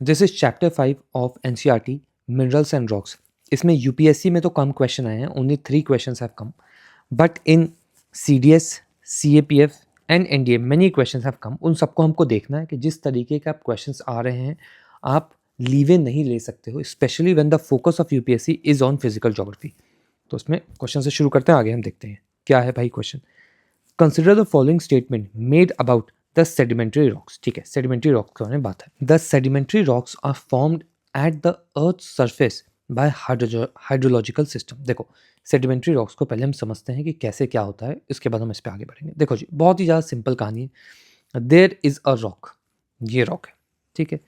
This is chapter 5 of NCERT minerals and rocks. इसमें UPSC में तो कम क्वेश्चन आए हैं, only 3 questions have come, but in CDS, CAPF and NDA many questions have come. उन सबको हमको देखना है कि जिस तरीके के आप क्वेश्चंस आ रहे हैं आप लीवे नहीं ले सकते हो, specially when the focus of UPSC is on physical geography. तो उसमें क्वेश्चन से शुरू करते हैं, आगे हम देखते हैं क्या है भाई question. Consider the following statement made about the sedimentary rocks. ठीक है, सेडिमेंट्री रॉक्स के बारे में बात है। The sedimentary rocks are formed at the earth surface by hydrological system. देखो, सेडिमेंट्री रॉक्स को पहले हम समझते हैं कि कैसे क्या होता है, इसके बाद हम इस पर आगे बढ़ेंगे। देखो जी, बहुत ही ज़्यादा सिंपल कहानी है। देयर इज अ रॉक, ये रॉक है, ठीक है।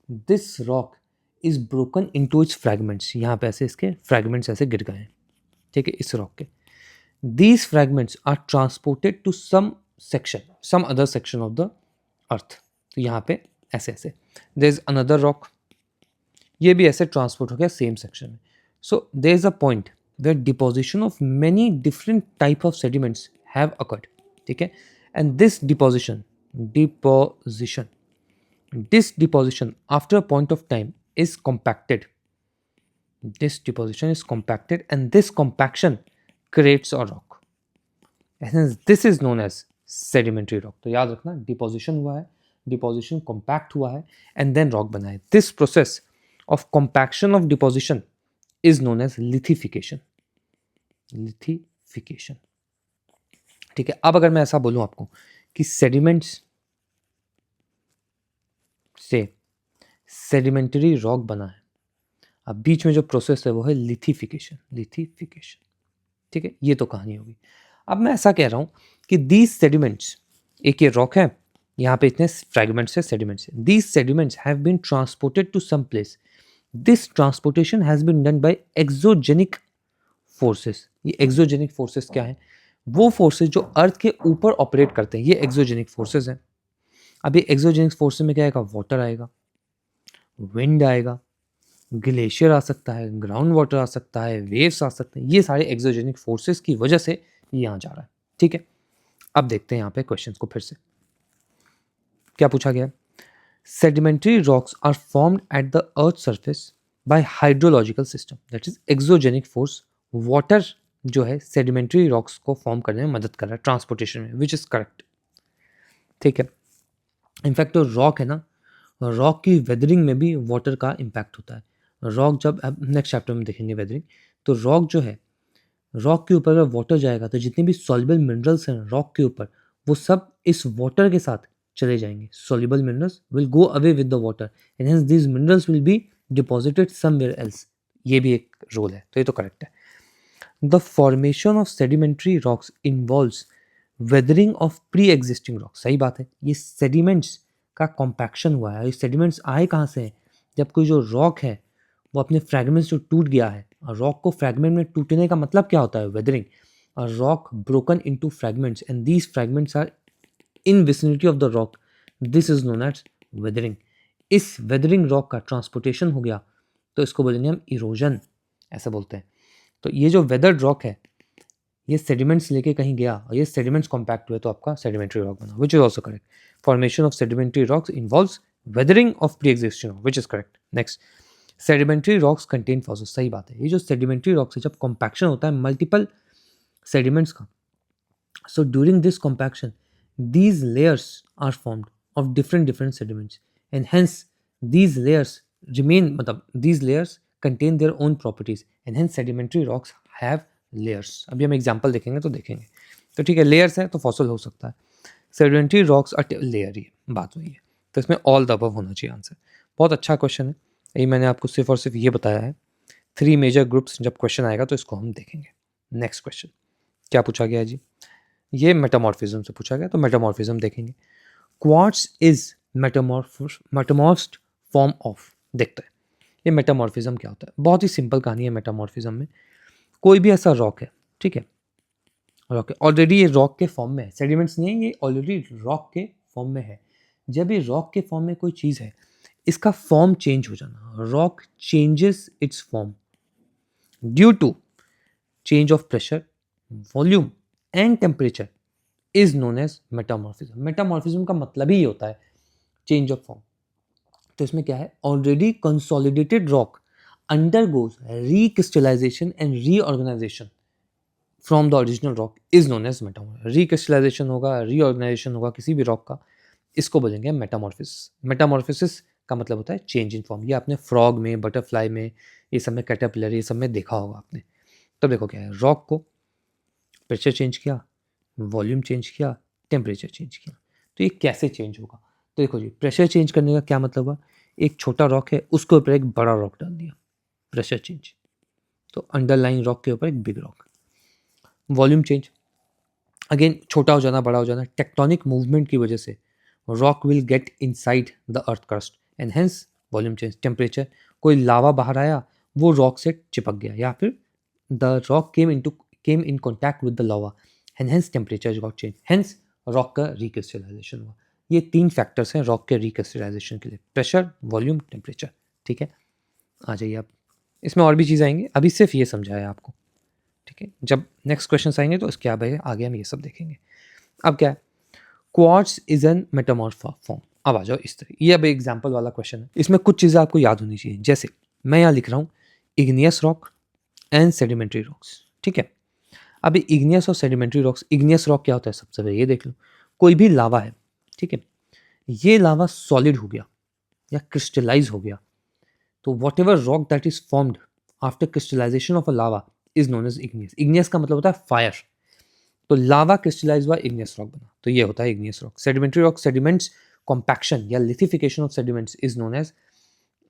This rock is broken into its fragments. यहाँ पे ऐसे इसके फ्रैगमेंट्स ऐसे गिर गए हैं, ठीक है, इस रॉक के। These fragments are transported to some other section of the earth. तो यहाँ पे ऐसे ऐसे there is another rock, ये भी ऐसे ट्रांसपोर्ट हो गया सेम सेक्शन में। So there is a point where deposition of many different type of sediments have occurred, ठीक है। And this deposition after a point of time is compacted. This deposition is compacted and this compaction creates a rock. Hence, this is known as sedimentary rock. तो याद रखना, deposition हुआ है, deposition compact हुआ है and then rock बना है। This process of compaction of deposition is known as lithification. Lithification, ठीक है। अब अगर मैं ऐसा बोलूं आपको कि सेडिमेंट्स से सेडिमेंटरी रॉक बना है, अब बीच में जो प्रोसेस है वो है लिथिफिकेशन। लिथिफिकेशन, ठीक है, ये तो कहानी होगी। अब मैं ऐसा कह रहा हूं कि दीज सेडिमेंट्स, एक ये रॉक है, यहाँ पे इतने फ्रैगमेंट्स है, सेडिमेंट्स है। These sediments have been transported to some place. This transportation has been done by exogenic forces. ये एक्सोजेनिक फोर्सेस क्या है? वो फोर्सेस जो अर्थ के ऊपर ऑपरेट करते हैं, ये एक्सोजेनिक फोर्सेस हैं। अब ये एक्सोजेनिक फोर्सेस में क्या आएगा? वाटर आएगा, विंड आएगा, ग्लेशियर आ सकता है, ग्राउंड वाटर आ सकता है, वेव्स आ सकते हैं। ये सारे एक्सोजेनिक फोर्सेस की वजह से ये यहाँ जा रहा है, ठीक है। अब देखते हैं यहाँ पे क्वेश्चंस को फिर से, क्या पूछा गया है। Sedimentary rocks are formed at the earth surface by hydrological system, that is exogenic force. Water जो है सेडिमेंट्री रॉक्स को फॉर्म करने में मदद कर रहा है, ट्रांसपोर्टेशन में, विच इज करेक्ट, ठीक है। इनफैक्ट जो रॉक है ना, रॉक की वेदरिंग में भी वाटर का इम्पैक्ट होता है। रॉक जब, अब नेक्स्ट चैप्टर में देखेंगे वेदरिंग, तो रॉक जो है, रॉक के ऊपर अगर वाटर जाएगा तो जितने भी सॉल्युबल मिनरल्स हैं रॉक के ऊपर, वो सब इस वाटर के साथ चले जाएंगे। Soluble minerals will go away with the water and hence these minerals will be deposited somewhere else. ये भी एक रोल है, तो ये तो करेक्ट है। The formation of sedimentary rocks involves weathering of pre existing rocks. सही बात है, ये सेडिमेंट्स का कॉम्पैक्शन हुआ है। ये सेडिमेंट्स आए कहाँ से हैं? जब कोई जो रॉक है वो अपने फ्रैगमेंट्स जो टूट गया है, और रॉक को फ्रैगमेंट में टूटने का मतलब क्या होता है? Weathering. A rock broken into fragments and these fragments are in vicinity of the rock, this is known as weathering. इस वेदरिंग रॉक का ट्रांसपोर्टेशन हो गया तो इसको बोलेंगे हम इरोजन, ऐसा बोलते हैं। तो ये जो वेदर्ड रॉक है, ये सेडिमेंट्स लेके कहीं गया और ये सेडिमेंट्स कॉम्पैक्ट हुए तो आपका सेडिमेंट्री रॉक बना, which is also correct. Formation of sedimentary rocks involves weathering of pre existing rock, which is correct. Next, sedimentary rocks contain fossils. सही बात है, ये जो सेडिमेंट्री रॉक्स है, जब कॉम्पैक्शन होता है मल्टीपल सेडिमेंट्स का, so during this compaction these layers are formed of different sediments and hence these layers remain, मतलब these layers contain their own properties and hence sedimentary rocks have layers। अभी हम example देखेंगे तो देखेंगे, तो ठीक है, लेयर्स है तो फॉसिल हो सकता है। सेडिमेंट्री रॉक्स आर लेयर, ही बात हुई है, तो इसमें ऑल द अबव होना चाहिए आंसर। बहुत अच्छा क्वेश्चन है, यही मैंने आपको सिर्फ और सिर्फ ये बताया है। 3 मेजर ग्रुप्स, जब क्वेश्चन आएगा तो इसको हम देखेंगे। नेक्स्ट क्वेश्चन क्या पूछा गया है जी? ये मेटामॉर्फिज्म से पूछा गया, तो मेटामॉर्फिज्म देखेंगे। क्वार्ट्ज इज मेटामॉर्फ्ड फॉर्म ऑफ, देखते हैं ये मेटामॉर्फिज्म क्या होता है। बहुत ही सिंपल कहानी है मेटामॉर्फिज्म में। कोई भी ऐसा रॉक है, ठीक है, रॉक है, ऑलरेडी ये रॉक के फॉर्म में है, सेडिमेंट्स नहीं है, ये ऑलरेडी रॉक के फॉर्म में है। जब ये रॉक के फॉर्म में कोई चीज़ है, इसका फॉर्म चेंज हो जाना, rock changes its form due to change of pressure, volume and temperature is known as metamorphism. Metamorphism का मतलब ही होता है चेंज ऑफ फॉर्म। तो इसमें क्या है, already consolidated rock undergoes recrystallisation and reorganisation from the original rock is known as metamorphism. Recrystallisation होगा, reorganisation होगा किसी भी रॉक का, इसको बोलेंगे मेटामॉर्फिस। मेटामॉर्फिस का मतलब होता है चेंज इन फॉर्म। ये आपने फ्रॉग में, बटरफ्लाई में, ये सब में, कैटरपिलर, ये सब में देखा होगा आपने। तब देखो क्या है, रॉक को प्रेशर चेंज किया, वॉल्यूम चेंज किया, टेम्परेचर चेंज किया, तो ये कैसे चेंज होगा। तो देखो जी, प्रेशर चेंज करने का क्या मतलब हुआ, एक छोटा रॉक है उसके ऊपर एक बड़ा रॉक डाल दिया, प्रेशर चेंज, तो अंडरलाइन रॉक के ऊपर एक big rock. Volume change, again छोटा हो जाना, बड़ा हो जाना, टेक्टोनिक मूवमेंट की वजह से rock will get inside the earth crust and hence volume change. Temperature, कोई लावा बाहर आया, वो रॉक से चिपक गया, या फिर the rock came in contact with the lava and hence temperature got change, hence rock का रिक्रिस्टलाइजेशन हुआ। ये 3 फैक्टर्स हैं रॉक के रिक्रिस्टलाइजेशन के लिए, प्रेशर, वॉल्यूम, टेम्परेचर। ठीक है, आ जाइए आप, इसमें और भी चीज़ आएंगी, अभी सिर्फ ये समझाया आपको। ठीक है, जब नेक्स्ट क्वेश्चन आएंगे तो इसके आगे हम ये सब देखेंगे। अब क्या है, क्वार्ट्ज इज एन मेटामॉर्फ फॉर्म। अब आ जाओ इस तरह, ये अब एग्जाम्पल वाला क्वेश्चन है, इसमें कुछ चीज़ें आपको याद होनी चाहिए। जैसे मैं यहाँ लिख रहा हूँ igneous rock and sedimentary rocks. ठीक है, अब इग्नियस और सेडिमेंट्री रॉक्स, इग्नियस रॉक क्या होता है सबसे पहले ये देख लो। कोई भी लावा है, ठीक है, ये लावा सॉलिड हो गया या क्रिस्टलाइज हो गया, तो whatever rock that is formed after crystallization of a lava is known as igneous. Igneous का मतलब होता है फायर, तो लावा क्रिस्टलाइज हुआ, इग्नियस रॉक बना, तो ये होता है igneous rock. Sedimentary rock, sediments compaction या lithification of sediments is known as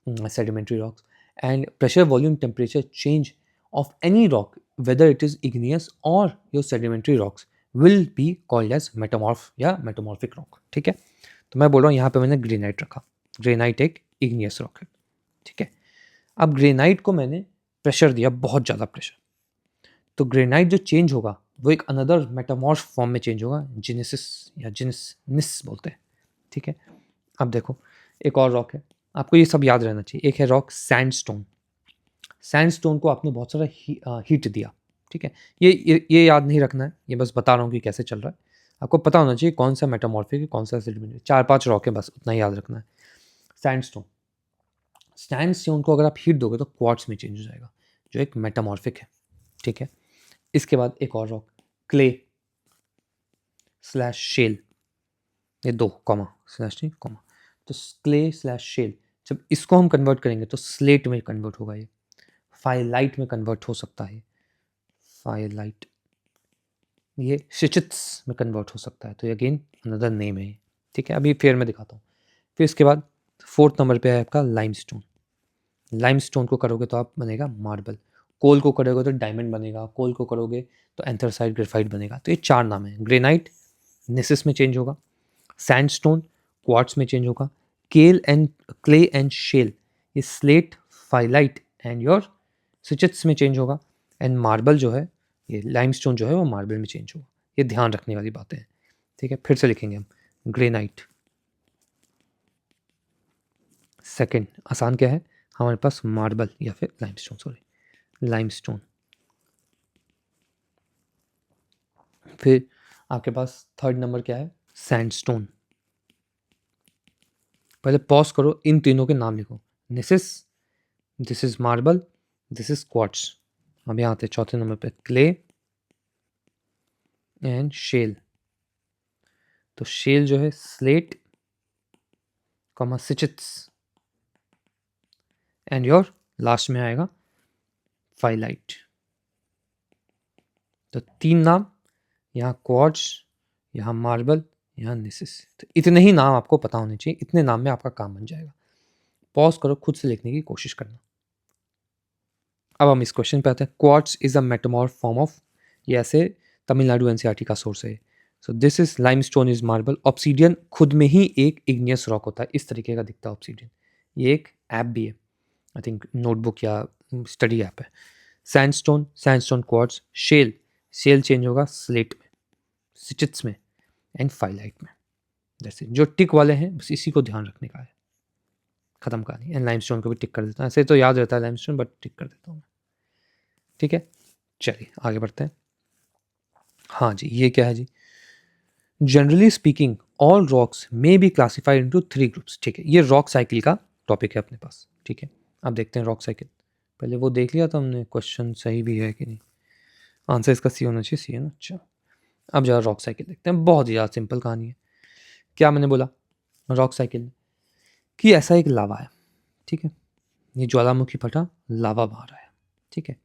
sedimentary rocks. And pressure, volume, temperature change of any rock, whether it is igneous or your sedimentary rocks, will be called as metamorph या metamorphic rock। ठीक है, तो मैं बोल रहा हूँ यहाँ पे मैंने ग्रेनाइट रखा, ग्रेनाइट एक इग्नियस रॉक है। ठीक है, अब ग्रेनाइट को मैंने प्रेशर दिया, बहुत ज़्यादा प्रेशर, तो ग्रेनाइट जो चेंज होगा वो एक अनदर मेटामॉर्फ फॉर्म में चेंज होगा, जिनेसिस या जिनिस बोलते हैं। ठीक है, अब देखो एक और रॉक है, आपको ये सब याद रहना चाहिए। एक है रॉक सैंडस्टोन। सैंडस्टोन को आपने बहुत सारा हीट दिया। ठीक है, ये याद नहीं रखना है, ये बस बता रहा हूँ कि कैसे चल रहा है। आपको पता होना चाहिए कौन सा मेटामॉर्फिक है, कौन सा सेडिमेंट्री। 4-5 रॉक है, बस उतना ही याद रखना है। सैंडस्टोन, सैंडस्टोन को अगर आप हीट दोगे तो क्वार्ट्ज में चेंज हो जाएगा, जो एक मेटामॉर्फिक है। ठीक है, इसके बाद एक और रॉक क्ले स्लैश शेल, ये 2 कॉमा स्लैश नहीं कॉमा, तो क्ले स्लैश शेल, जब इसको हम कन्वर्ट करेंगे तो स्लेट में कन्वर्ट होगा, ये फाइलाइट में कन्वर्ट हो सकता है, फाइलाइट, ये शिचित्स में कन्वर्ट हो सकता है, तो ये अगेन अनदर नेम है। ठीक है, अभी फिर मैं दिखाता हूँ। फिर इसके बाद 4th नंबर पे है आपका लाइमस्टोन। लाइमस्टोन को करोगे तो आप बनेगा मार्बल, कोल को करोगे तो डायमंड बनेगा, कोल को करोगे तो एंथ्रासाइट ग्रेफाइट बनेगा। तो ये 4 नाम है। ग्रेनाइट निसिस में चेंज होगा, सैंडस्टोन क्वार्ट्ज में चेंज होगा, क्ले एंड शेल ये स्लेट, फाइलाइट एंड योर सिचिट्स में चेंज होगा, एंड मार्बल जो है, ये लाइमस्टोन जो है वो मार्बल में चेंज होगा। ये ध्यान रखने वाली बातें हैं। ठीक है, फिर से लिखेंगे हम, ग्रेनाइट, सेकंड आसान क्या है हमारे पास, मार्बल या फिर लाइमस्टोन, सॉरी लाइमस्टोन। फिर आपके पास 3rd नंबर क्या है, सैंडस्टोन। पहले पॉज करो, इन तीनों के नाम लिखो, this is marble, this is quartz. अब यहाँ आते 4थे नंबर पे क्ले एंड शेल, तो शेल जो है slate comma schists, and your last में आएगा फाइलाइट। तो 3 नाम, यहाँ क्वार्ट्ज, यहाँ मार्बल, यहाँ निसिस। तो इतने ही नाम आपको पता होने चाहिए, इतने नाम में आपका काम बन जाएगा। पॉज करो, खुद से लिखने की कोशिश करना। अब हम इस क्वेश्चन पे आते हैं। Quartz is a metamorph form of, ये ऐसे तमिलनाडु एनसीईआरटी का सोर्स है। So this is limestone is marble. Obsidian खुद में ही एक इग्नियस रॉक होता है, इस तरीके का दिखता है ऑब्सीडियन। ये एक ऐप भी है, आई थिंक नोटबुक या स्टडी ऐप है। Sandstone, sandstone quartz, shale, shale change होगा स्लेट में, सिचिट्स में एंड फाइलाइट में। जैसे जो टिक वाले हैं बस इसी को ध्यान रखने का है, खत्म कहानी। एंड लाइमस्टोन को भी टिक कर देता हूँ, ऐसे तो याद रहता है लाइमस्टोन, बट टिक कर देता हूँ मैं। ठीक है, चलिए आगे बढ़ते हैं। हाँ जी, ये क्या है जी, generally speaking all rocks may be classified into 3 groups. ठीक है, ये रॉक साइकिल का टॉपिक है अपने पास, ठीक है। अब देखते हैं रॉक साइकिल। पहले वो देख लिया था हमने, क्वेश्चन सही भी है कि नहीं। आंसर इसका सी होना चाहिए, सी है ना, अच्छा। अब जरा रॉक साइकिल देखते हैं, बहुत ही ज़्यादा सिंपल कहानी है। क्या मैंने बोला रॉक साइकिल कि ऐसा एक लावा है, ठीक है, ये ज्वालामुखी फटा, लावा बाहर आया, ठीक है।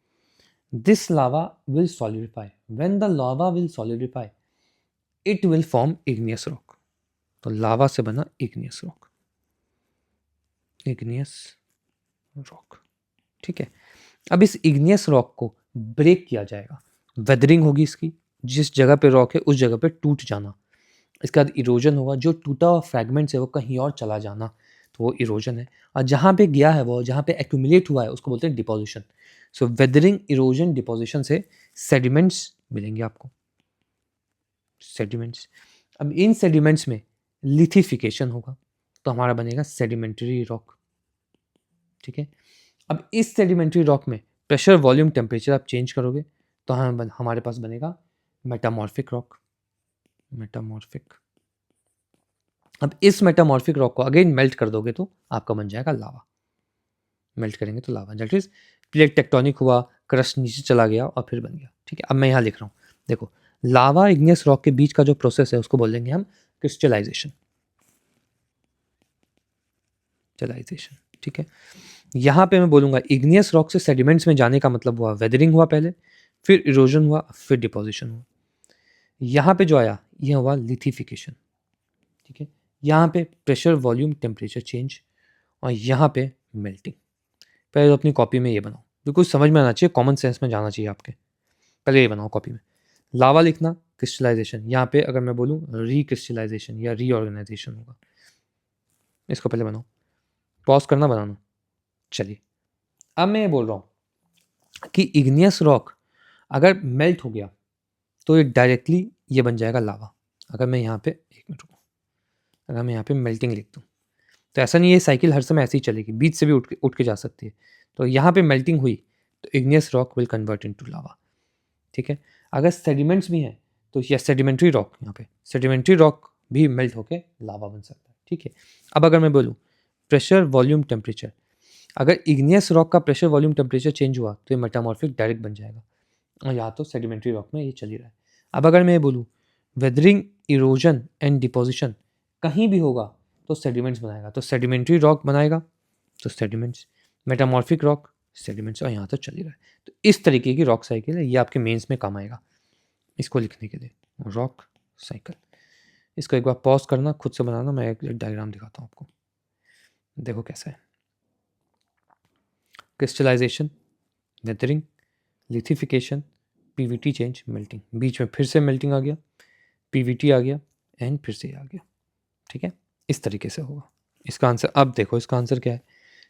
This lava will solidify, when the lava will solidify it will form igneous rock. तो लावा से बना इग्नियस रॉक, इग्नियस रॉक, ठीक है। अब इस इग्नियस रॉक को ब्रेक किया जाएगा, वेदरिंग होगी इसकी, जिस जगह पे रॉक है उस जगह पे टूट जाना। इसके बाद इरोजन होगा, जो टूटा हुआ फ्रैगमेंट्स है वो कहीं और चला जाना, तो वो इरोजन है। और जहाँ पे गया है वो, जहाँ पे एक्यूमुलेट हुआ है उसको बोलते हैं डिपोजिशन। सो वेदरिंग, इरोजन, डिपोजिशन से सेडिमेंट्स मिलेंगे आपको, सेडिमेंट्स। अब इन सेडिमेंट्स में लिथिफिकेशन होगा, तो हमारा बनेगा सेडिमेंट्री रॉक, ठीक है। अब इस सेडिमेंट्री रॉक में प्रेशर, वॉल्यूम, टेम्परेचर आप चेंज करोगे तो हमारे पास बनेगा मेटामॉर्फिक रॉक, मेटामॉर्फिक। अब इस मेटामॉर्फिक रॉक को अगेन मेल्ट कर दोगे तो आपका बन जाएगा लावा, मेल्ट करेंगे तो लावा, दैट इज प्लेट टेक्टोनिक हुआ, क्रस्ट नीचे चला गया और फिर बन गया, ठीक है। अब मैं यहाँ लिख रहा हूँ, देखो लावा इग्नियस रॉक के बीच का जो प्रोसेस है उसको बोलेंगे हम क्रिस्टलाइजेशन, क्रिस्टलाइजेशन, ठीक है। यहाँ पे मैं बोलूँगा इग्नियस रॉक से सेडिमेंट्स में जाने का मतलब हुआ वेदरिंग हुआ पहले, फिर इरोजन हुआ, फिर डिपोजिशन हुआ। यहाँ पे जो आया ये हुआ लिथिफिकेशन, ठीक है। यहाँ पे प्रेशर, वॉल्यूम, टेम्परेचर चेंज, और यहाँ पे मेल्टिंग। पहले तो अपनी कॉपी में ये बनाओ, बिल्कुल समझ में आना चाहिए, कॉमन सेंस में जाना चाहिए आपके। पहले ये बनाओ कॉपी में, लावा लिखना, क्रिस्टलाइजेशन, यहाँ पे अगर मैं बोलूँ रिक्रिस्टलाइजेशन या रीऑर्गेनाइजेशन होगा। इसको पहले बनाओ, पॉज करना, बनाना। चलिए अब मैं ये बोल रहा हूँ कि इग्नियस रॉक अगर मेल्ट हो गया तो ये डायरेक्टली ये बन जाएगा लावा। अगर मैं यहाँ पे, एक मिनट रुको, अगर मैं यहाँ पे मेल्टिंग लिख दूँ तो ऐसा नहीं है साइकिल हर समय ऐसे ही चलेगी, बीच से भी उठ के जा सकती है। तो यहाँ पे मेल्टिंग हुई तो igneous rock will convert into lava, ठीक है। अगर सेडिमेंट्स भी हैं तो यह सेडिमेंट्री रॉक, यहाँ पे सेडिमेंट्री रॉक भी मेल्ट होके लावा बन सकता है, ठीक है। अब अगर मैं बोलूँ प्रेशर, वॉल्यूम, टेम्परेचर, अगर इग्नियस रॉक का प्रेशर, वॉल्यूम, टेम्परेचर चेंज हुआ तो ये मेटामॉर्फिक डायरेक्ट बन जाएगा, और यहाँ तो सेडिमेंट्री रॉक में ये चल ही रहा है। अब अगर मैं ये बोलूँ वेदरिंग, इरोजन एंड डिपोजिशन कहीं भी होगा तो सेडिमेंट्स बनाएगा, तो सेडिमेंट्री रॉक बनाएगा तो सेडिमेंट्स, मेटामॉर्फिक रॉक, सेडिमेंट्स, और यहाँ तक चल ही रहा है। तो इस तरीके की रॉक साइकिल है, ये आपके मेंस में काम आएगा इसको लिखने के लिए, रॉक साइकिल। इसको एक बार पॉज करना, खुद से बनाना, मैं एक डायग्राम दिखाता हूँ आपको, देखो कैसा है। Crystallization, weathering, lithification, PVT change, melting, बीच में फिर से मेल्टिंग आ गया, पीवीटी आ गया, एंड फिर से आ गया, ठीक है। इस तरीके से होगा इसका आंसर। अब देखो इसका आंसर क्या है।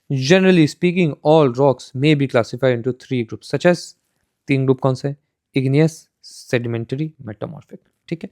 Generally speaking all rocks may be classified into 3 groups such as, 3 group कौन से, इग्नियस, सेडिमेंटरी, मेटामॉर्फिक, ठीक है।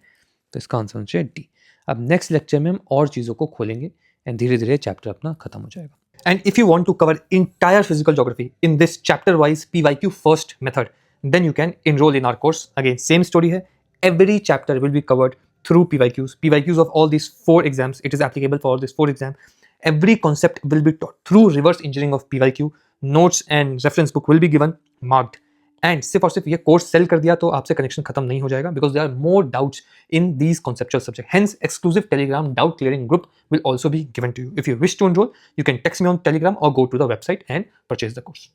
तो इसका आंसर होना चाहिए डी। अब नेक्स्ट लेक्चर में हम और चीज़ों को खोलेंगे एंड धीरे धीरे चैप्टर अपना खत्म हो जाएगा। And if you want to cover entire physical geography in this chapter-wise PYQ first method, then you can enroll in our course. Again, same story here. Every chapter will be covered through PYQs. PYQs of all these 4 exams. It is applicable for all these 4 exams. Every concept will be taught through reverse engineering of PYQ. Notes and reference book will be given, marked. And सिर्फ और सिर्फ ये course cell कर दिया तो आपसे connection खत्म नहीं हो जाएगा, because there are more doubts in these conceptual subject. Hence exclusive Telegram doubt clearing group will also be given to you. If you wish to enroll, you can text me on Telegram or go to the website and purchase the course.